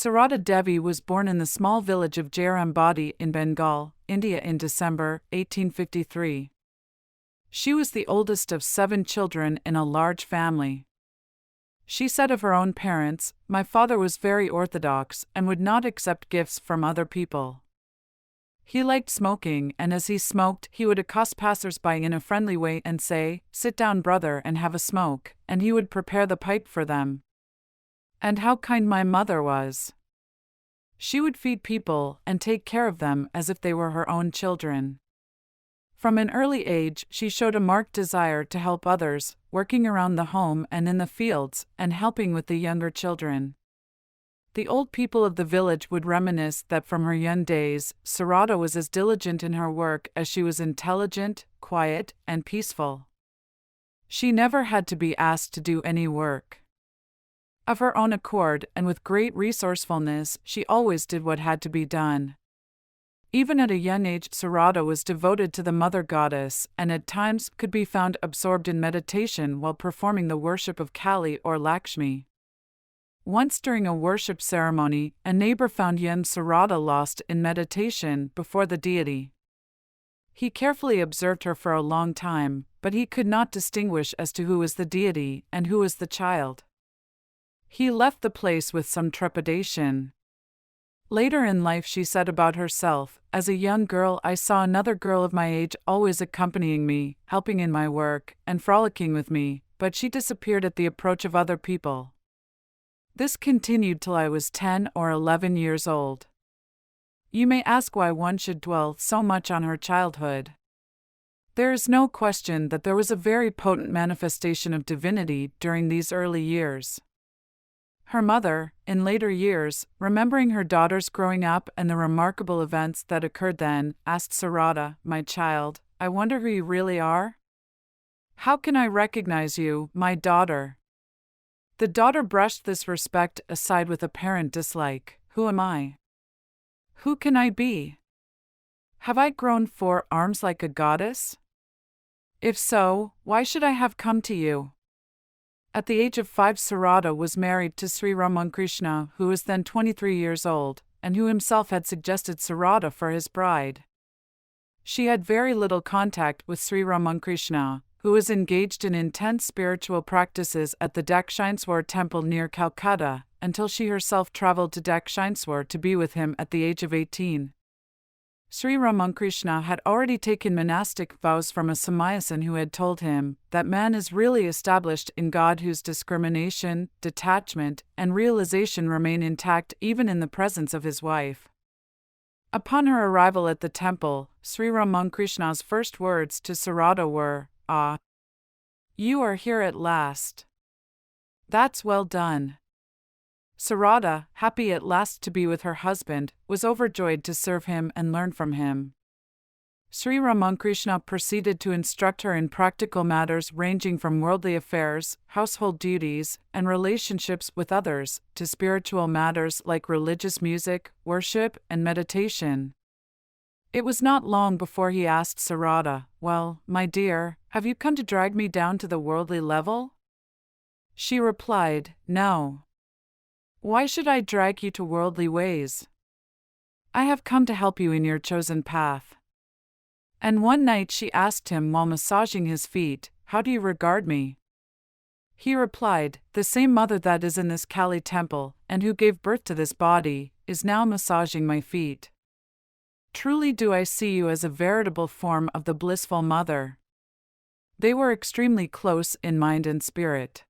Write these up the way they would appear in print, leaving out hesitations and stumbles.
Sarada Devi was born in the small village of Jayrambati in Bengal, India in December 1853. She was the oldest of 7 children in a large family. She said of her own parents, "My father was very orthodox and would not accept gifts from other people. He liked smoking, and as he smoked, he would accost passers-by in a friendly way and say, 'Sit down, brother, and have a smoke,' and he would prepare the pipe for them. And how kind my mother was! She would feed people and take care of them as if they were her own children." From an early age, she showed a marked desire to help others, working around the home and in the fields, and helping with the younger children. The old people of the village would reminisce that from her young days, Sarada was as diligent in her work as she was intelligent, quiet, and peaceful. She never had to be asked to do any work. Of her own accord and with great resourcefulness, she always did what had to be done. Even at a young age, Sarada was devoted to the Mother Goddess and at times could be found absorbed in meditation while performing the worship of Kali or Lakshmi. Once during a worship ceremony, a neighbor found young Sarada lost in meditation before the deity. He carefully observed her for a long time, but he could not distinguish as to who was the deity and who was the child. He left the place with some trepidation. Later in life, she said about herself, "As a young girl, I saw another girl of my age always accompanying me, helping in my work, and frolicking with me, but she disappeared at the approach of other people. This continued till I was 10 or 11 years old." You may ask why one should dwell so much on her childhood. There is no question that there was a very potent manifestation of divinity during these early years. Her mother, in later years, remembering her daughters growing up and the remarkable events that occurred then, asked Sarada, "My child, I wonder who you really are? How can I recognize you, my daughter?" The daughter brushed this respect aside with apparent dislike. "Who am I? Who can I be? Have I grown 4 arms like a goddess? If so, why should I have come to you?" At the age of 5, Sarada was married to Sri Ramakrishna, who was then 23 years old, and who himself had suggested Sarada for his bride. She had very little contact with Sri Ramakrishna, who was engaged in intense spiritual practices at the Dakshineswar temple near Calcutta, until she herself traveled to Dakshineswar to be with him at the age of 18. Sri Ramakrishna had already taken monastic vows from a Samayasin who had told him that man is really established in God, whose discrimination, detachment, and realization remain intact even in the presence of his wife. Upon her arrival at the temple, Sri Ramakrishna's first words to Sarada were, "Ah, you are here at last. That's well done." Sarada, happy at last to be with her husband, was overjoyed to serve him and learn from him. Sri Ramakrishna proceeded to instruct her in practical matters ranging from worldly affairs, household duties, and relationships with others, to spiritual matters like religious music, worship, and meditation. It was not long before he asked Sarada, "Well, my dear, have you come to drag me down to the worldly level?" She replied, "No. Why should I drag you to worldly ways? I have come to help you in your chosen path." And one night she asked him while massaging his feet, "How do you regard me?" He replied, "The same mother that is in this Kali temple, and who gave birth to this body, is now massaging my feet. Truly do I see you as a veritable form of the blissful mother." They were extremely close in mind and spirit.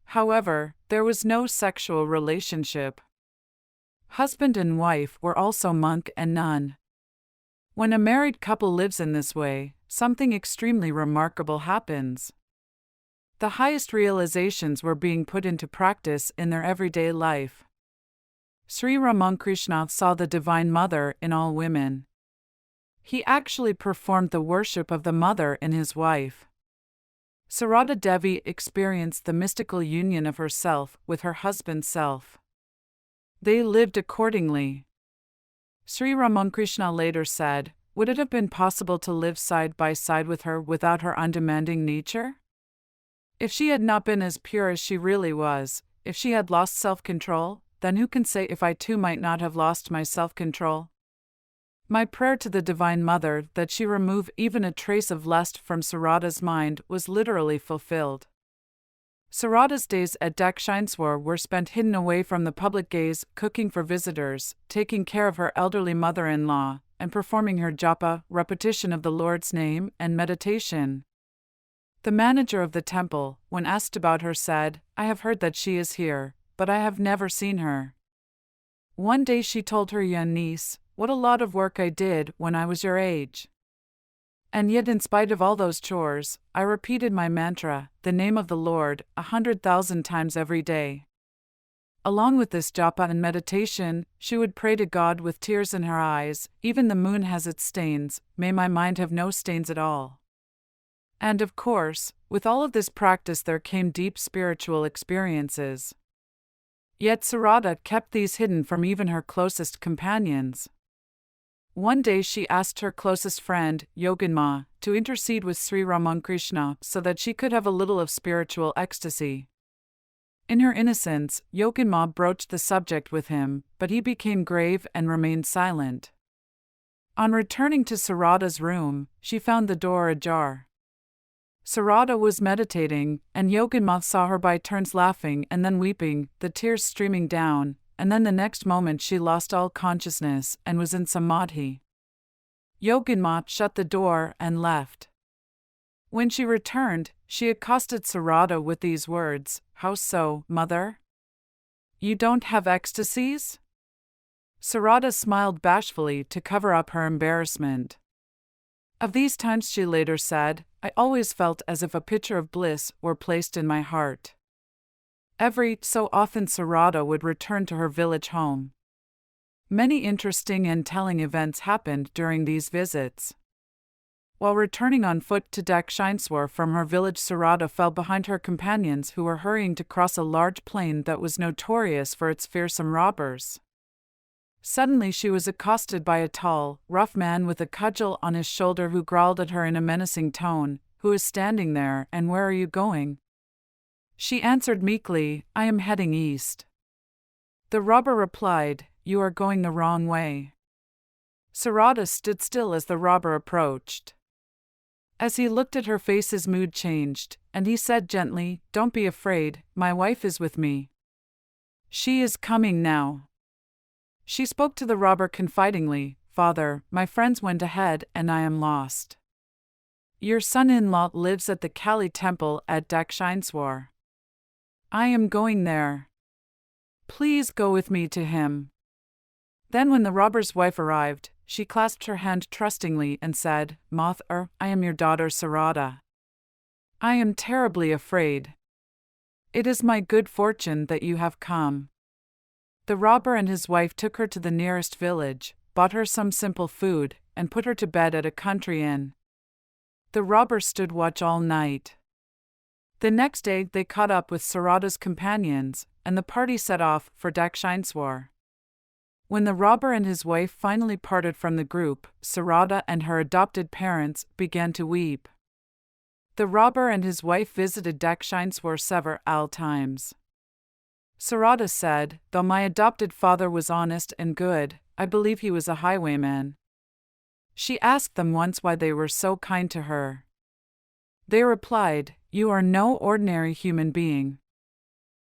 However, there was no sexual relationship. Husband and wife were also monk and nun. When a married couple lives in this way, something extremely remarkable happens. The highest realizations were being put into practice in their everyday life. Sri Ramakrishna saw the Divine Mother in all women. He actually performed the worship of the Mother in his wife. Sarada Devi experienced the mystical union of herself with her husband's self. They lived accordingly. Sri Ramakrishna later said, "Would it have been possible to live side by side with her without her undemanding nature? If she had not been as pure as she really was, if she had lost self-control, then who can say if I too might not have lost my self-control? My prayer to the Divine Mother that she remove even a trace of lust from Sarada's mind was literally fulfilled. Sarada's days at Dakshineswar were spent hidden away from the public gaze, cooking for visitors, taking care of her elderly mother-in-law, and performing her japa, repetition of the Lord's name, and meditation. The manager of the temple, when asked about her, said, "I have heard that she is here, but I have never seen her." One day she told her young niece, "What a lot of work I did when I was your age. And yet in spite of all those chores, I repeated my mantra, the name of the Lord, 100,000 times every day." Along with this japa and meditation, she would pray to God with tears in her eyes, "Even the moon has its stains, may my mind have no stains at all." And of course, with all of this practice there came deep spiritual experiences. Yet Sarada kept these hidden from even her closest companions. One day she asked her closest friend, Yoganma, to intercede with Sri Ramakrishna so that she could have a little of spiritual ecstasy. In her innocence, Yoganma broached the subject with him, but he became grave and remained silent. On returning to Sarada's room, she found the door ajar. Sarada was meditating, and Yoganma saw her by turns laughing and then weeping, the tears streaming down, and then the next moment she lost all consciousness and was in samadhi. Yoganma shut the door and left. When she returned, she accosted Sarada with these words, "How so, mother? You don't have ecstasies?" Sarada smiled bashfully to cover up her embarrassment. Of these times she later said, "I always felt as if a pitcher of bliss were placed in my heart." Every so often Sarada would return to her village home. Many interesting and telling events happened during these visits. While returning on foot to Dakshineswar from her village, Sarada fell behind her companions who were hurrying to cross a large plain that was notorious for its fearsome robbers. Suddenly she was accosted by a tall, rough man with a cudgel on his shoulder who growled at her in a menacing tone, "Who is standing there, and where are you going?" She answered meekly, "I am heading east." The robber replied, "You are going the wrong way." Sarada stood still as the robber approached. As he looked at her face his mood changed, and he said gently, "Don't be afraid, my wife is with me. She is coming now." She spoke to the robber confidingly, "Father, my friends went ahead and I am lost. Your son-in-law lives at the Kali temple at Dakshineswar. I am going there. Please go with me to him." Then when the robber's wife arrived, she clasped her hand trustingly and said, "Mother, I am your daughter Sarada. I am terribly afraid. It is my good fortune that you have come." The robber and his wife took her to the nearest village, bought her some simple food, and put her to bed at a country inn. The robber stood watch all night. The next day they caught up with Sarada's companions, and the party set off for Dakshineswar. When the robber and his wife finally parted from the group, Sarada and her adopted parents began to weep. The robber and his wife visited Dakshineswar several times. Sarada said, "Though my adopted father was honest and good, I believe he was a highwayman." She asked them once why they were so kind to her. They replied, "You are no ordinary human being.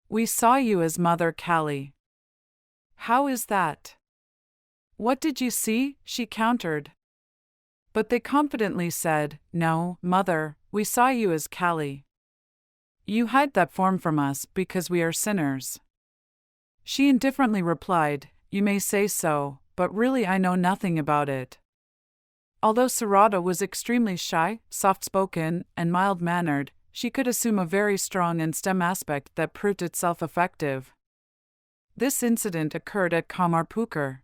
We saw you as Mother Kali." "How is that?" "What did you see?" she countered. But they confidently said, "No, Mother, we saw you as Kali. You hide that form from us because we are sinners." She indifferently replied, "You may say so, but really I know nothing about it." Although Sarada was extremely shy, soft-spoken, and mild-mannered, she could assume a very strong and stem aspect that proved itself effective. This incident occurred at Kamarpukur,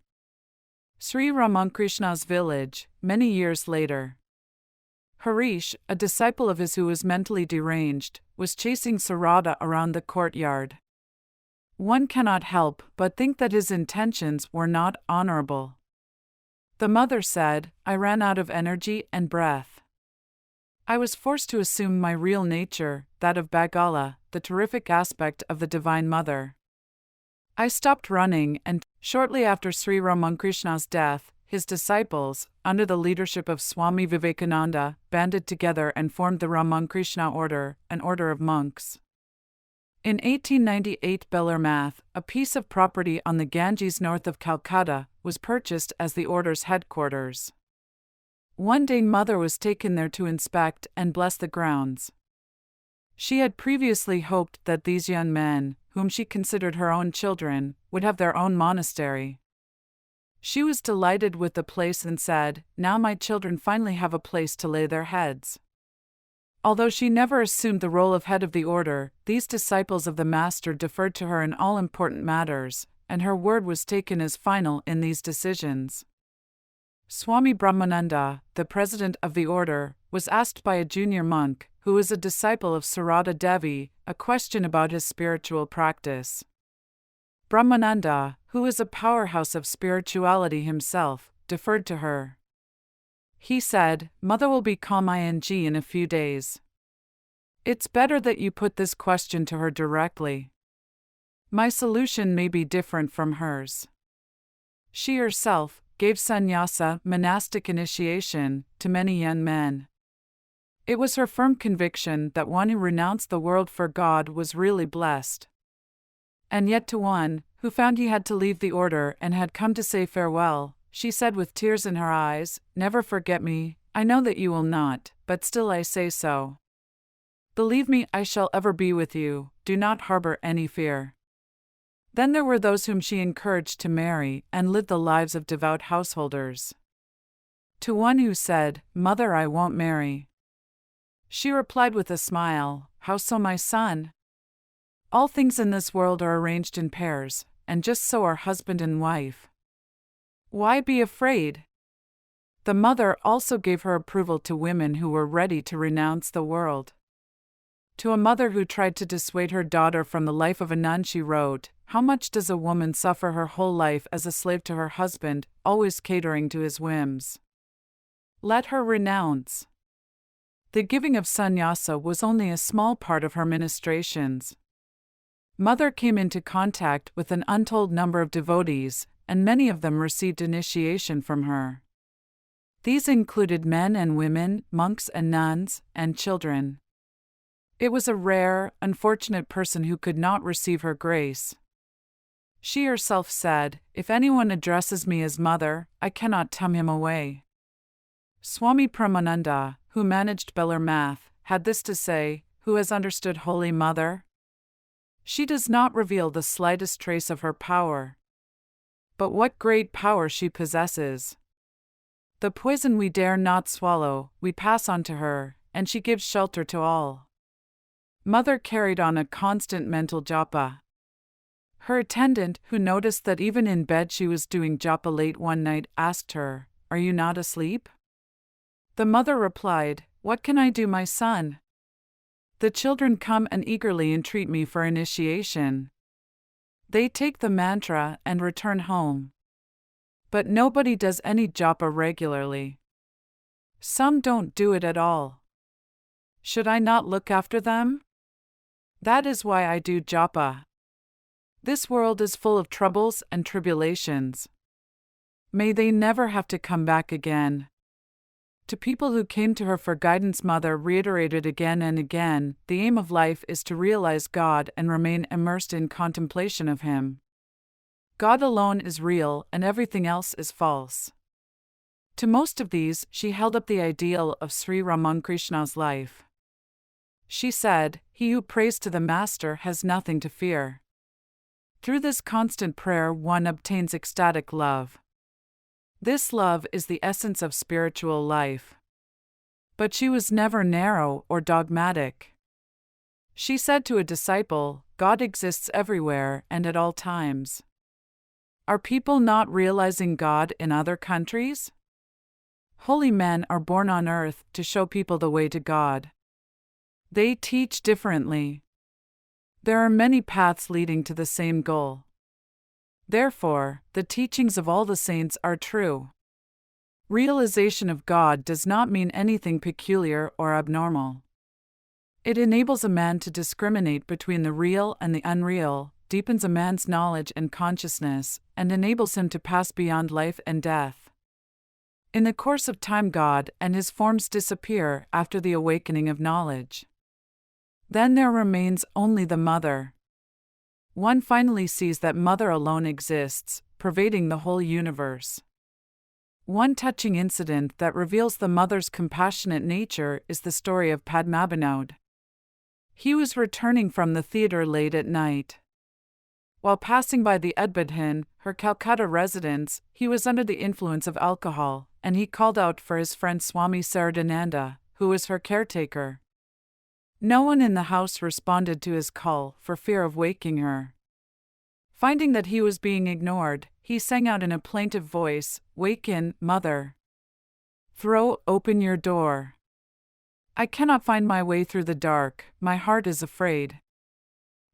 Sri Ramakrishna's village, many years later. Harish, a disciple of his who was mentally deranged, was chasing Sarada around the courtyard. One cannot help but think that his intentions were not honorable. The mother said, "I ran out of energy and breath. I was forced to assume my real nature, that of Bagala, the terrific aspect of the Divine Mother. I stopped running, and shortly after Sri Ramakrishna's death, his disciples, under the leadership of Swami Vivekananda, banded together and formed the Ramakrishna Order, an order of monks. In 1898, Bellarmith, a piece of property on the Ganges north of Calcutta, was purchased as the order's headquarters. One day Mother was taken there to inspect and bless the grounds. She had previously hoped that these young men, whom she considered her own children, would have their own monastery. She was delighted with the place and said, "Now my children finally have a place to lay their heads." Although she never assumed the role of head of the order, these disciples of the Master deferred to her in all important matters, and her word was taken as final in these decisions. Swami Brahmananda, the president of the order, was asked by a junior monk, who was a disciple of Sarada Devi, a question about his spiritual practice. Brahmananda, who was a powerhouse of spirituality himself, deferred to her. He said, "Mother will be calm in a few days. It's better that you put this question to her directly. My solution may be different from hers." She herself gave sannyasa, monastic initiation, to many young men. It was her firm conviction that one who renounced the world for God was really blessed. And yet to one, who found he had to leave the order and had come to say farewell, she said with tears in her eyes, "Never forget me, I know that you will not, but still I say so. Believe me, I shall ever be with you, do not harbor any fear." Then there were those whom she encouraged to marry and live the lives of devout householders. To one who said, "Mother, I won't marry," she replied with a smile, "How so, my son? All things in this world are arranged in pairs, and just so are husband and wife. Why be afraid?" The mother also gave her approval to women who were ready to renounce the world. To a mother who tried to dissuade her daughter from the life of a nun, she wrote, "How much does a woman suffer her whole life as a slave to her husband, always catering to his whims? Let her renounce." The giving of sannyasa was only a small part of her ministrations. Mother came into contact with an untold number of devotees, and many of them received initiation from her. These included men and women, monks and nuns, and children. It was a rare, unfortunate person who could not receive her grace. She herself said, "If anyone addresses me as mother, I cannot turn him away." Swami Premananda, who managed Bellarmith, had this to say, "Who has understood Holy Mother? She does not reveal the slightest trace of her power. But what great power she possesses! The poison we dare not swallow, we pass on to her, and she gives shelter to all." Mother carried on a constant mental japa. Her attendant, who noticed that even in bed she was doing japa late one night, asked her, "Are you not asleep?" The mother replied, "What can I do, my son? The children come and eagerly entreat me for initiation. They take the mantra and return home. But nobody does any japa regularly. Some don't do it at all. Should I not look after them? That is why I do japa. This world is full of troubles and tribulations. May they never have to come back again." To people who came to her for guidance, Mother reiterated again and again, the aim of life is to realize God and remain immersed in contemplation of Him. God alone is real and everything else is false. To most of these, she held up the ideal of Sri Ramakrishna's life. She said, "He who prays to the Master has nothing to fear." Through this constant prayer, one obtains ecstatic love. This love is the essence of spiritual life. But she was never narrow or dogmatic. She said to a disciple, "God exists everywhere and at all times." Are people not realizing God in other countries? Holy men are born on earth to show people the way to God. They teach differently. There are many paths leading to the same goal. Therefore, the teachings of all the saints are true. Realization of God does not mean anything peculiar or abnormal. It enables a man to discriminate between the real and the unreal, deepens a man's knowledge and consciousness, and enables him to pass beyond life and death. In the course of time, God and his forms disappear after the awakening of knowledge. Then there remains only the mother. One finally sees that mother alone exists, pervading the whole universe. One touching incident that reveals the mother's compassionate nature is the story of Padmabhinod. He was returning from the theatre late at night. While passing by the Udbodhn, her Calcutta residence, he was under the influence of alcohol, and he called out for his friend Swami Saradananda, who was her caretaker. No one in the house responded to his call for fear of waking her. Finding that he was being ignored, he sang out in a plaintive voice, "Waken, mother. Throw open your door. I cannot find my way through the dark, my heart is afraid.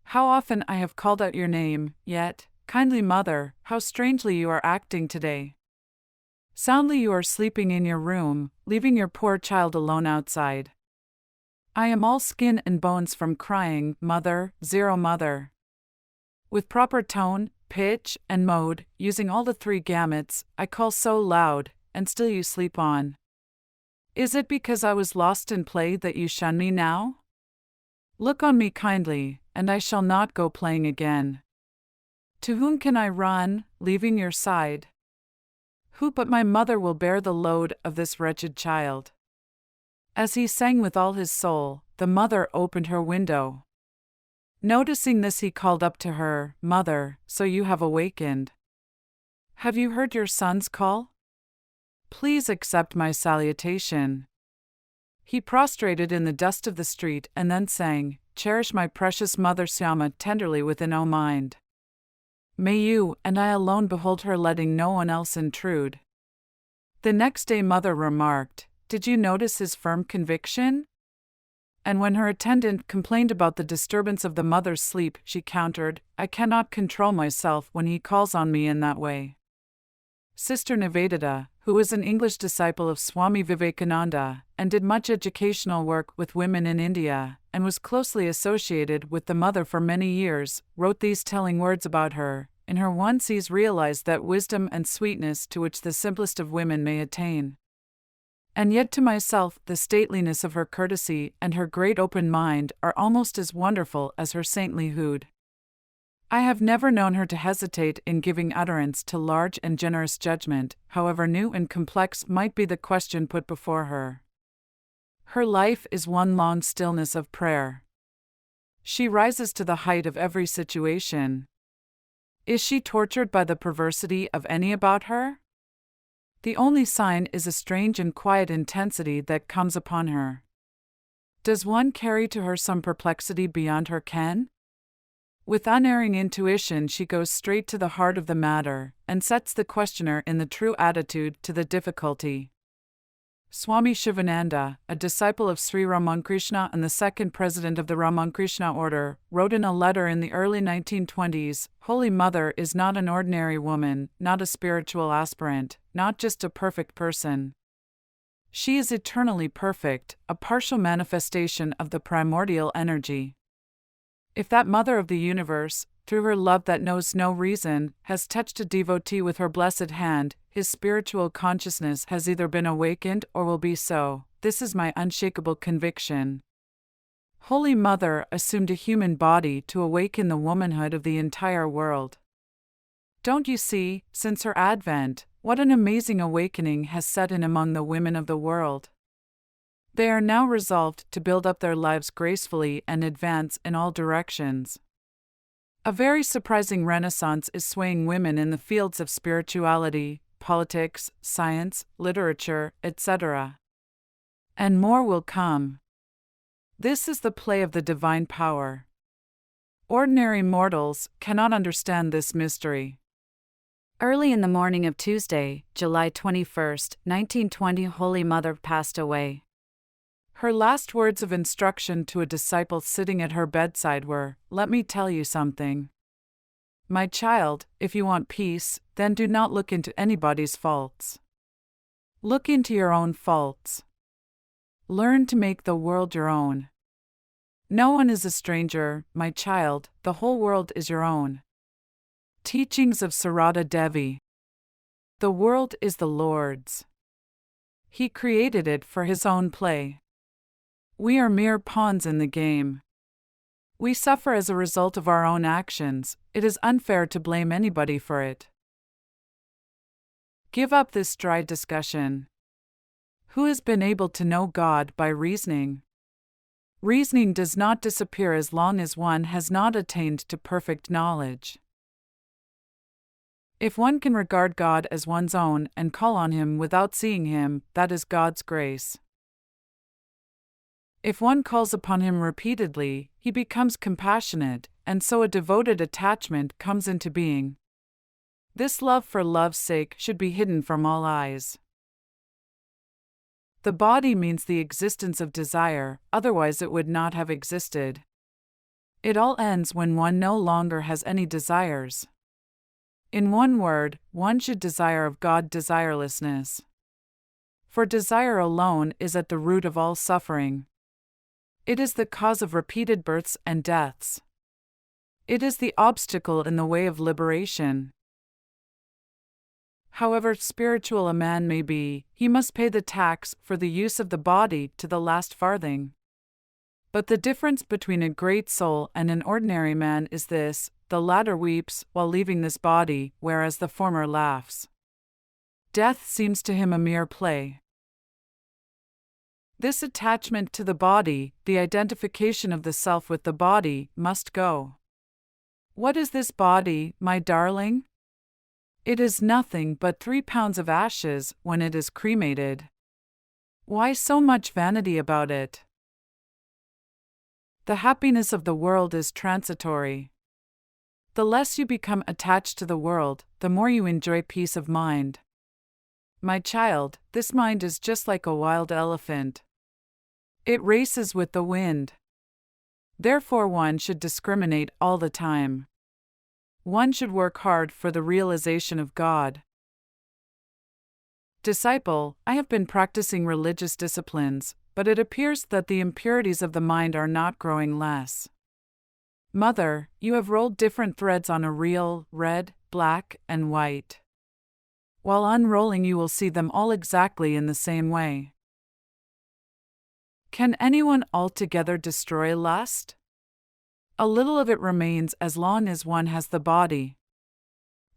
How often I have called out your name, yet, kindly mother, how strangely you are acting today. Soundly you are sleeping in your room, leaving your poor child alone outside. I am all skin and bones from crying, mother, zero mother." With proper tone, pitch, and mode, using all the three gamuts, I call so loud, and still you sleep on. Is it because I was lost in play that you shun me now? Look on me kindly, and I shall not go playing again. To whom can I run, leaving your side? Who but my mother will bear the load of this wretched child? As he sang with all his soul, the mother opened her window. Noticing this, he called up to her, "Mother, so you have awakened. Have you heard your son's call? Please accept my salutation." He prostrated in the dust of the street and then sang, "Cherish my precious mother Syama tenderly within O mind. May you and I alone behold her, letting no one else intrude." The next day mother remarked, "Did you notice his firm conviction?" And when her attendant complained about the disturbance of the mother's sleep, she countered, "I cannot control myself when he calls on me in that way." Sister Nivedita, who was an English disciple of Swami Vivekananda, and did much educational work with women in India, and was closely associated with the mother for many years, wrote these telling words about her. In her one sees realized that wisdom and sweetness to which the simplest of women may attain. And yet to myself the stateliness of her courtesy and her great open mind are almost as wonderful as her saintlyhood. I have never known her to hesitate in giving utterance to large and generous judgment, however new and complex might be the question put before her. Her life is one long stillness of prayer. She rises to the height of every situation. Is she tortured by the perversity of any about her? The only sign is a strange and quiet intensity that comes upon her. Does one carry to her some perplexity beyond her ken? With unerring intuition she goes straight to the heart of the matter, and sets the questioner in the true attitude to the difficulty. Swami Shivananda, a disciple of Sri Ramakrishna and the second president of the Ramakrishna order, wrote in a letter in the early 1920s, "Holy Mother is not an ordinary woman, not a spiritual aspirant, not just a perfect person. She is eternally perfect, a partial manifestation of the primordial energy. If that Mother of the universe, through her love that knows no reason, has touched a devotee with her blessed hand, his spiritual consciousness has either been awakened or will be so. This is my unshakable conviction. Holy Mother assumed a human body to awaken the womanhood of the entire world. Don't you see, since her advent, what an amazing awakening has set in among the women of the world? They are now resolved to build up their lives gracefully and advance in all directions. A very surprising renaissance is swaying women in the fields of spirituality, politics, science, literature, etc. And more will come. This is the play of the divine power. Ordinary mortals cannot understand this mystery. Early in the morning of Tuesday, July 21, 1920, Holy Mother passed away. Her last words of instruction to a disciple sitting at her bedside were, "Let me tell you something. My child, if you want peace, then do not look into anybody's faults. Look into your own faults. Learn to make the world your own. No one is a stranger, my child, the whole world is your own. Teachings of Sarada Devi. The world is the Lord's. He created it for His own play. We are mere pawns in the game. We suffer as a result of our own actions. It is unfair to blame anybody for it. Give up this dry discussion. Who has been able to know God by reasoning? Reasoning does not disappear as long as one has not attained to perfect knowledge. If one can regard God as one's own and call on Him without seeing Him, that is God's grace. If one calls upon Him repeatedly, He becomes compassionate, and so a devoted attachment comes into being. This love for love's sake should be hidden from all eyes. The body means the existence of desire, otherwise it would not have existed. It all ends when one no longer has any desires. In one word, one should desire of God desirelessness. For desire alone is at the root of all suffering. It is the cause of repeated births and deaths. It is the obstacle in the way of liberation. However spiritual a man may be, he must pay the tax for the use of the body to the last farthing. But the difference between a great soul and an ordinary man is this: the latter weeps while leaving this body, whereas the former laughs. Death seems to him a mere play. This attachment to the body, the identification of the self with the body, must go. What is this body, my darling? It is nothing but 3 pounds of ashes when it is cremated. Why so much vanity about it? The happiness of the world is transitory. The less you become attached to the world, the more you enjoy peace of mind. My child, this mind is just like a wild elephant. It races with the wind. Therefore one should discriminate all the time. One should work hard for the realization of God. Disciple, I have been practicing religious disciplines, but it appears that the impurities of the mind are not growing less. Mother, you have rolled different threads on a reel, red, black, and white. While unrolling, you will see them all exactly in the same way. Can anyone altogether destroy lust? A little of it remains as long as one has the body.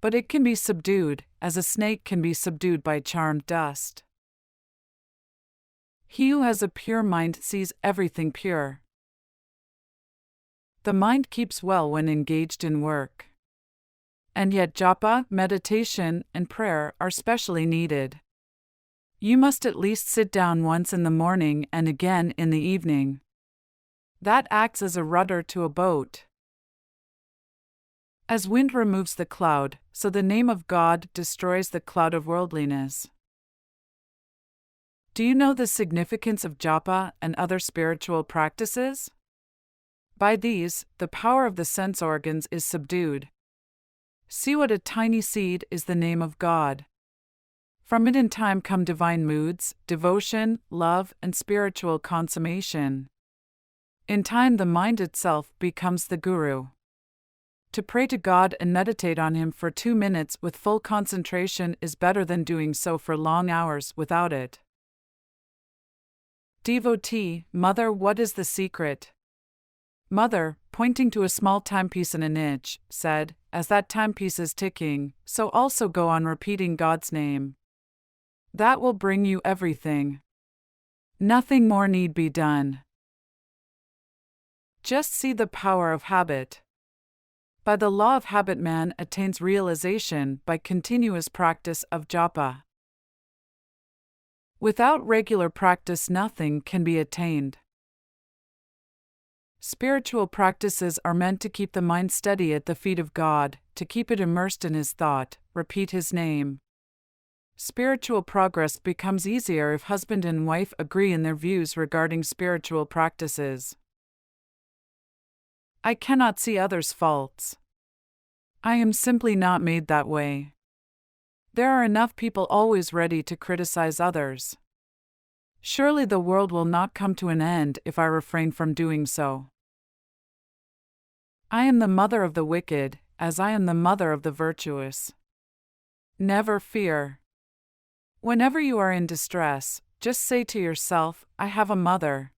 But it can be subdued, as a snake can be subdued by charmed dust. He who has a pure mind sees everything pure. The mind keeps well when engaged in work. And yet japa, meditation, and prayer are specially needed. You must at least sit down once in the morning and again in the evening. That acts as a rudder to a boat. As wind removes the cloud, so the name of God destroys the cloud of worldliness. Do you know the significance of japa and other spiritual practices? By these, the power of the sense organs is subdued. See what a tiny seed is the name of God. From it in time come divine moods, devotion, love, and spiritual consummation. In time the mind itself becomes the guru. To pray to God and meditate on Him for 2 minutes with full concentration is better than doing so for long hours without it. Devotee, Mother, what is the secret? Mother, pointing to a small timepiece in a niche, said, as that timepiece is ticking, so also go on repeating God's name. That will bring you everything. Nothing more need be done. Just see the power of habit. By the law of habit man attains realization by continuous practice of japa. Without regular practice nothing can be attained. Spiritual practices are meant to keep the mind steady at the feet of God, to keep it immersed in His thought, repeat His name. Spiritual progress becomes easier if husband and wife agree in their views regarding spiritual practices. I cannot see others' faults. I am simply not made that way. There are enough people always ready to criticize others. Surely the world will not come to an end if I refrain from doing so. I am the mother of the wicked, as I am the mother of the virtuous. Never fear. Whenever you are in distress, just say to yourself, I have a mother.